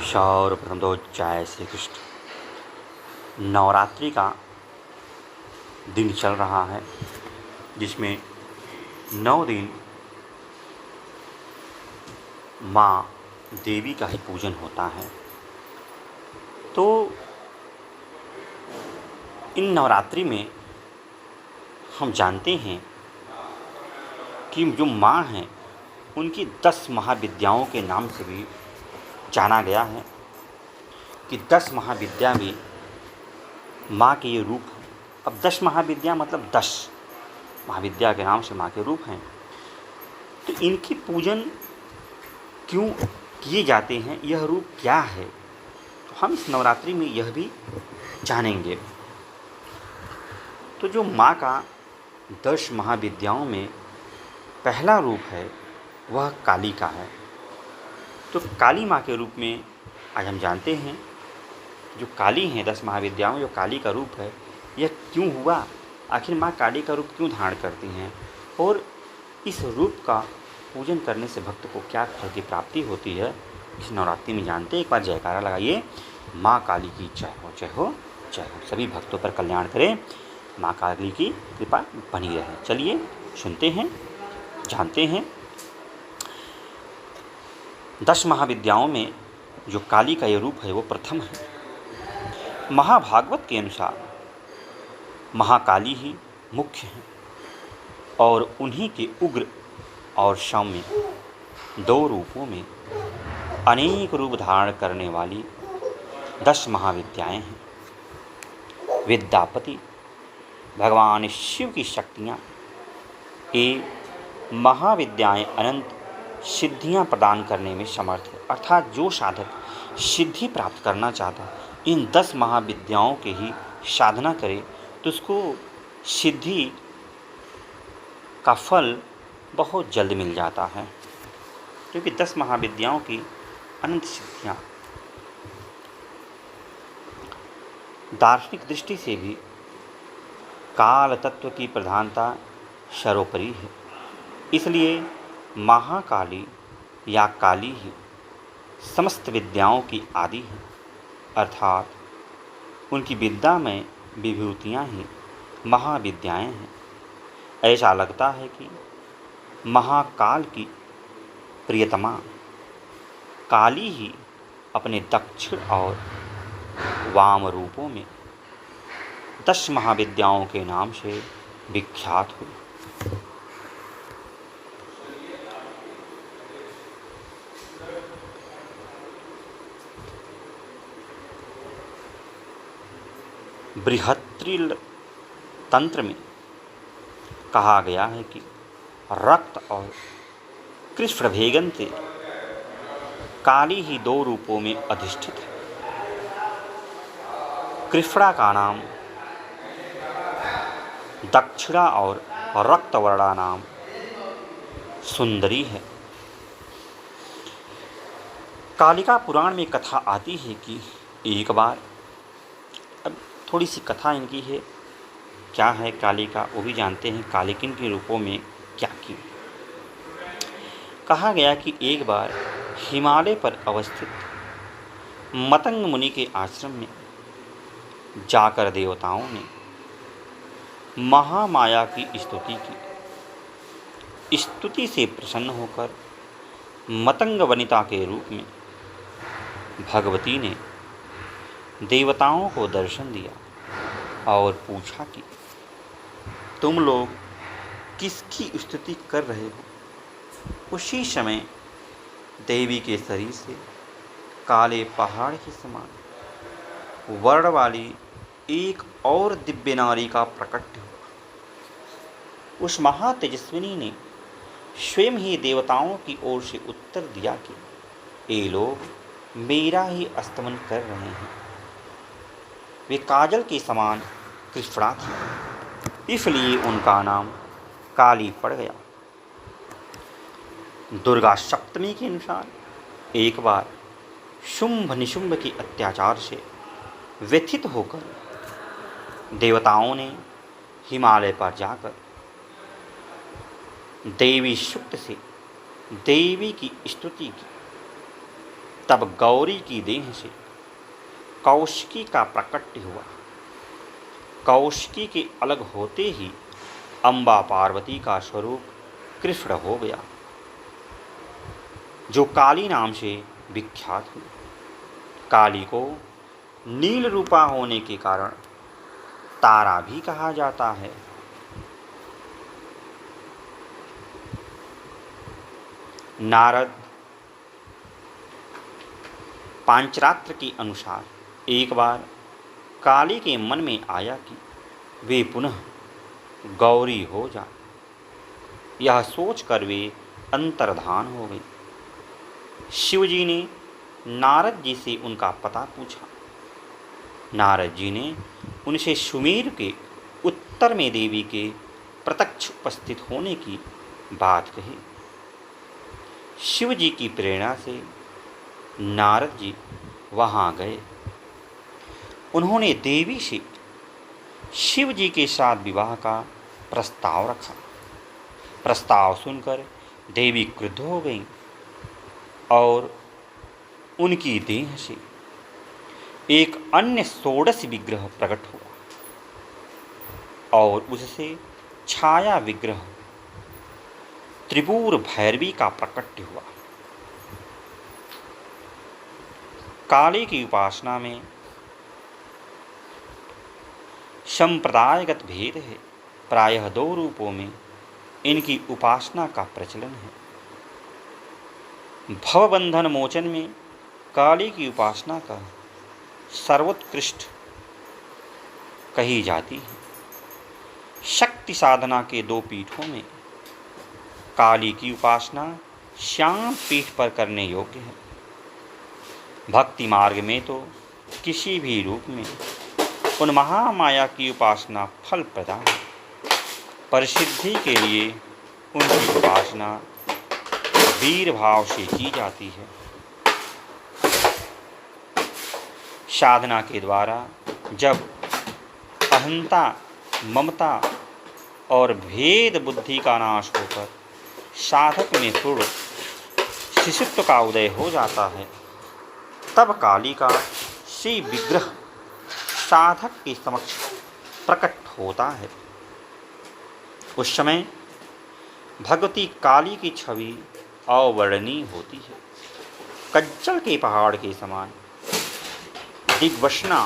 सर्वप्रथम तो जय श्री कृष्ण। नवरात्रि का दिन चल रहा है जिसमें 9 दिन माँ देवी का ही पूजन होता है। तो इन नवरात्रि में हम जानते हैं कि जो माँ हैं उनकी 10 महाविद्याओं के नाम से भी जाना गया है कि 10 महाविद्या में माँ के ये रूप हैं। अब 10 महाविद्या मतलब 10 महाविद्या के नाम से माँ के रूप हैं। तो इनकी पूजन क्यों किए जाते हैं, यह रूप क्या है, तो हम इस नवरात्रि में यह भी जानेंगे। तो जो माँ का 10 महाविद्याओं में पहला रूप है वह काली का है। तो काली माँ के रूप में आज हम जानते हैं जो काली हैं 10 महाविद्याओं में जो काली का रूप है यह क्यों हुआ, आखिर माँ काली का रूप क्यों धारण करती हैं और इस रूप का पूजन करने से भक्त को क्या फल की प्राप्ति होती है, इस नवरात्रि में जानते हैं। एक बार जयकारा लगाइए, माँ काली की जय हो जय हो जय हो। सभी भक्तों पर कल्याण करें, माँ काली की कृपा बनी रहे। चलिए सुनते हैं, जानते हैं। 10 महाविद्याओं में जो काली का ये रूप है वो प्रथम है। महाभागवत के अनुसार महाकाली ही मुख्य हैं और उन्हीं के उग्र और सौम्य 2 रूपों में अनेक रूप धारण करने वाली 10 महाविद्याएं हैं। विद्यापति भगवान शिव की शक्तियाँ ये महाविद्याएं अनंत सिद्धियां प्रदान करने में समर्थ है। अर्थात जो साधक सिद्धि प्राप्त करना चाहता है इन 10 महाविद्याओं के ही साधना करे तो उसको सिद्धि का फल बहुत जल्द मिल जाता है, क्योंकि 10 महाविद्याओं की अनंत सिद्धियाँ दार्शनिक दृष्टि से भी काल तत्व की प्रधानता सर्वोपरि है। इसलिए महाकाली या काली ही समस्त विद्याओं की आदि है, अर्थात उनकी विद्या में विभूतियाँ ही महाविद्याएं हैं। ऐसा लगता है कि महाकाल की प्रियतमा काली ही अपने दक्षिण और वाम रूपों में 10 महाविद्याओं के नाम से विख्यात हुई। बृहत्रिल तंत्र में कहा गया है कि रक्त और कृष्ण भेगन से काली ही 2 रूपों में अधिष्ठित है। कृष्णा का नाम दक्षिणा और रक्तवर्णा नाम सुंदरी है। कालिका पुराण में कथा आती है कि एक बार, अब थोड़ी सी कथा इनकी है, क्या है कालिका वो भी जानते हैं, कालिकिन के रूपों में क्या की। कहा गया कि एक बार हिमालय पर अवस्थित मतंग मुनि के आश्रम में जाकर देवताओं ने महामाया की स्तुति की। स्तुति से प्रसन्न होकर मतंग वनिता के रूप में भगवती ने देवताओं को दर्शन दिया और पूछा कि तुम लोग किसकी स्तुति कर रहे हो। उसी समय देवी के शरीर से काले पहाड़ के समान वर्ण वाली एक और दिव्य नारी का प्रकट हुआ। उस महातेजस्विनी ने स्वयं ही देवताओं की ओर से उत्तर दिया कि ये लोग मेरा ही स्तमन कर रहे हैं। वे काजल के समान कृष्णा थी, इसलिए उनका नाम काली पड़ गया। दुर्गा सप्तमी के अनुसार एक बार शुंभ निशुंभ के अत्याचार से व्यथित होकर देवताओं ने हिमालय पर जाकर देवी सूक्त से देवी की स्तुति की। तब गौरी की देह से कौशिकी का प्रकट हुआ। कौशिकी के अलग होते ही अम्बा पार्वती का स्वरूप कृष्ण हो गया, जो काली नाम से विख्यात हुई। काली को नील रूपा होने के कारण तारा भी कहा जाता है। नारद पांचरात्र के अनुसार एक बार काली के मन में आया कि वे पुनः गौरी हो जाए। यह सोचकर वे अंतर्धान हो गई। शिवजी ने नारद जी से उनका पता पूछा। नारद जी ने उनसे सुमेर के उत्तर में देवी के प्रत्यक्ष उपस्थित होने की बात कही। शिव जी की प्रेरणा से नारद जी वहाँ गए। उन्होंने देवी से शिव जी के साथ विवाह का प्रस्ताव रखा। प्रस्ताव सुनकर देवी क्रुद्ध हो गईं और उनकी देह से एक अन्य षोडश विग्रह प्रकट हुआ और उससे छाया विग्रह त्रिपुर भैरवी का प्रकट हुआ। काली की उपासना में संप्रदायगत भेद है। प्रायः 2 रूपों में इनकी उपासना का प्रचलन है। भवबंधन मोचन में काली की उपासना का सर्वोत्कृष्ट कही जाती है। शक्ति साधना के 2 पीठों में काली की उपासना श्याम पीठ पर करने योग्य है। भक्ति मार्ग में तो किसी भी रूप में उन महामाया की उपासना फल प्रदान है। परिसिद्धि के लिए उनकी उपासना वीर भाव से की जाती है। साधना के द्वारा जब अहंता, ममता और भेद बुद्धि का नाश होकर साधक में पूर्ण शिशुत्व का उदय हो जाता है, तब काली का श्री विग्रह साधक के समक्ष प्रकट होता है। उस समय भगवती काली की छवि अवर्णनीय होती है। कज्जल के पहाड़ के समान दिग्वसना,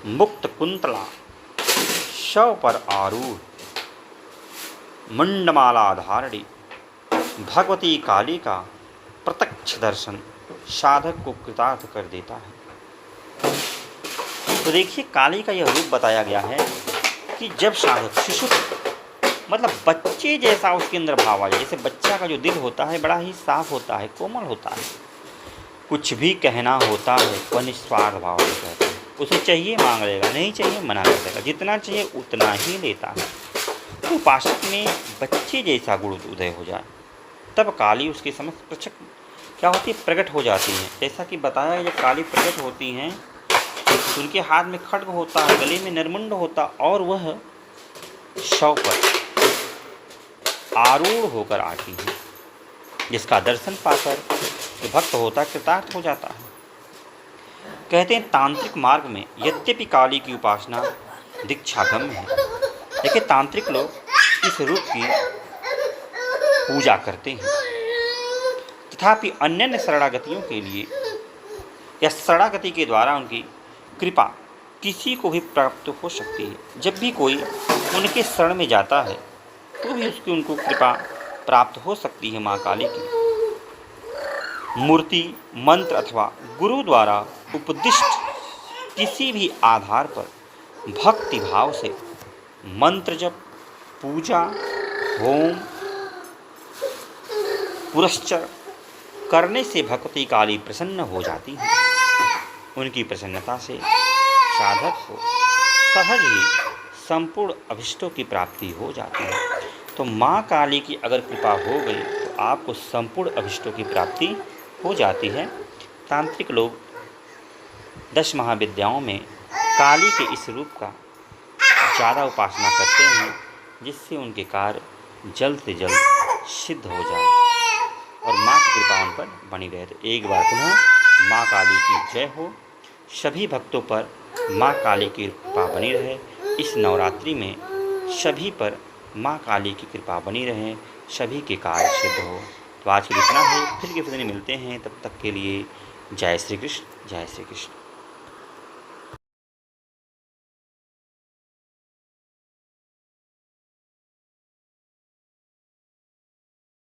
मुक्त कुंतला, शव पर आरूढ़, मुंडमाला धारणी भगवती काली का प्रत्यक्ष दर्शन साधक को कृतार्थ कर देता है। तो देखिए, काली का यह रूप बताया गया है कि जब साधक शिशु मतलब बच्चे जैसा उसके अंदर भाव आ जाए। जैसे बच्चा का जो दिल होता है बड़ा ही साफ होता है, कोमल होता है, कुछ भी कहना होता है वह निस्वार्थ भाव से कहता है। उसे चाहिए मांग लेगा, नहीं चाहिए मना कर देगा, जितना चाहिए उतना ही लेता है। तो उपासक में बच्चे जैसा गुण उदय हो जाए, तब काली उसके समक्ष प्रचक क्या होती है, प्रकट हो जाती हैं। जैसा कि बताया है, जब काली प्रकट होती हैं तो उनके हाथ में खड्ग होता है, गले में नरमुंड होता और वह शव पर आरूढ़ होकर आती है, जिसका दर्शन पाकर जो भक्त होता है कृतार्थ हो जाता है। कहते हैं तांत्रिक मार्ग में यद्यपि काली की उपासना दीक्षागम्य है, लेकिन तांत्रिक लोग इस रूप की पूजा करते हैं। तथापि अन्य शरणागतियों के लिए या शरणागति के द्वारा उनकी कृपा किसी को भी प्राप्त हो सकती है। जब भी कोई उनके शरण में जाता है तो भी उसकी उनको कृपा प्राप्त हो सकती है। माँ काली की मूर्ति, मंत्र अथवा गुरु द्वारा उपदिष्ट किसी भी आधार पर भक्ति भाव से मंत्र जप, पूजा, होम, पुरस्चर करने से भगवती काली प्रसन्न हो जाती है। उनकी प्रसन्नता से साधक को सहज ही संपूर्ण अभिष्टों की प्राप्ति हो जाती है। तो माँ काली की अगर कृपा हो गई तो आपको संपूर्ण अभिष्टों की प्राप्ति हो जाती है। तांत्रिक लोग 10 महाविद्याओं में काली के इस रूप का ज़्यादा उपासना करते हैं, जिससे उनके कार्य जल्द से जल्द सिद्ध हो जाए और माँ की कृपा उन पर बनी रहे। तो एक बार पुनः माँ काली की जय हो। सभी भक्तों पर माँ काली की कृपा बनी रहे। इस नवरात्रि में सभी पर माँ काली की कृपा बनी रहे, सभी के कार्य सिद्ध हो। तो आज के लिए इतना है, फिर किसी दिन मिलते हैं, तब तक के लिए जय श्री कृष्ण, जय श्री कृष्ण।